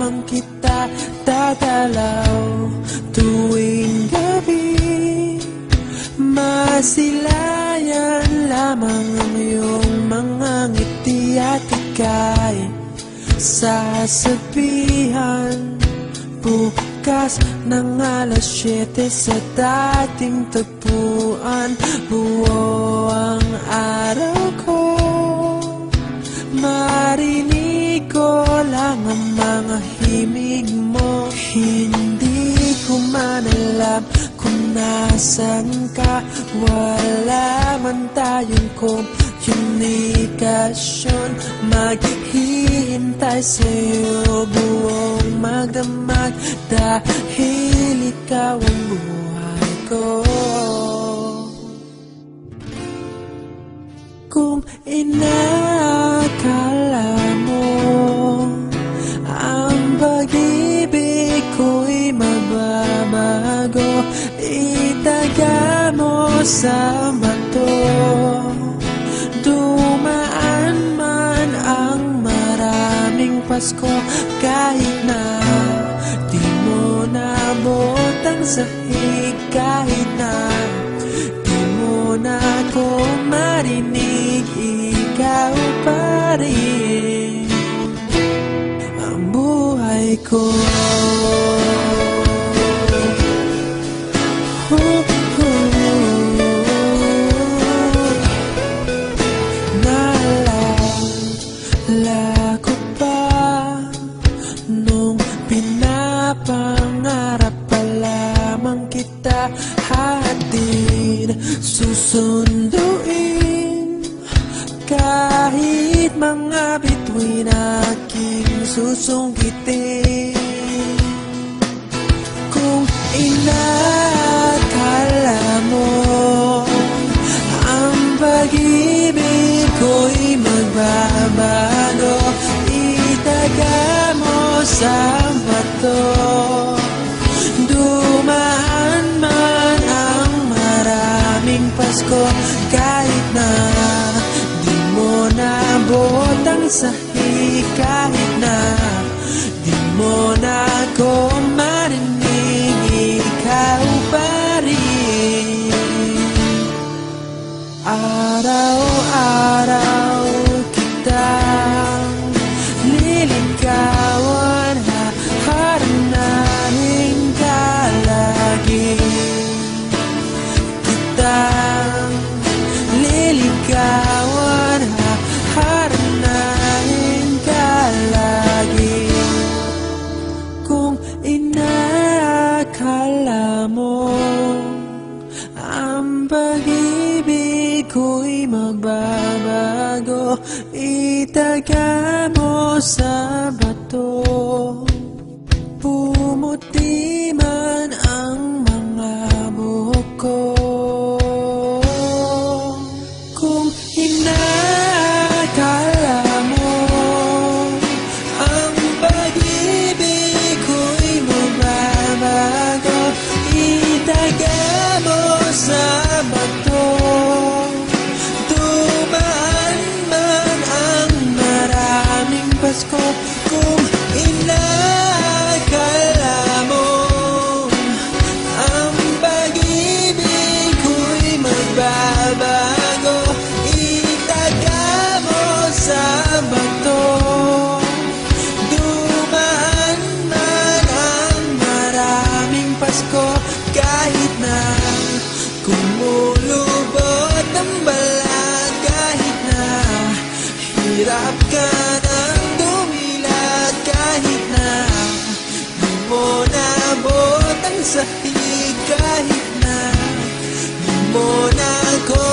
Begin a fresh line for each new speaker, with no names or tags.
lamang kita dadalaw tuwing gabi. Masilayan lamang ang iyong mga ngiti at ika'y sasabihan bukas ng alas 7 sa dating tagpuan. Buo ang araw ko, marinig ko lang ang mga himig mo. Hindi ko man alam kung nasan ka, wala man tayong komunikasyon. Maghihintay sa'yo buong magdamag dahil ikaw ang buhay ko. Kung inakala mo ang pag-ibig ko'y magbabago, itaga mo sa bato. Dumaan man ang maraming Pasko, kahit na di mo nabot ang sahig, kahit na di mo na ako marinig, ikaw pa rin ang buhay ko. Naalala ko pa nung pinapangarap pa lamang kita, hatid susunduin kahit mga bituin aking susungkitin. Kung inakala mo ang pag-ibig ko'y magbabago, itaga mo sa bato. Dumaan man ang maraming Pasko, kahit na di mo nabot ang sahig, kahit na di mo na ako marinig, ikaw pa rin. Araw-araw kitang liligawan, haharanahin ka lagi. Kitang liligawan, haharanahin ka lagi. Kung inakala mo ang pag-ibig ko'y magbabago, itaga mo sa bato. Pumuti man ang mga buhok ko. Kung inakala mo ang pag-ibig ko'y magbabago, itaga mo sa bato. Dumaan man ang maraming Pasko, kung inakala mo ang pag-ibig ko'y magbabago, itaga mo sa bato. Dumaan man ang maraming Pasko, kahit na kumulubot ang balat, kahit na hirap ka ng dumilat, kahit na di mo nabot ang sahig, kahit na di mo na ako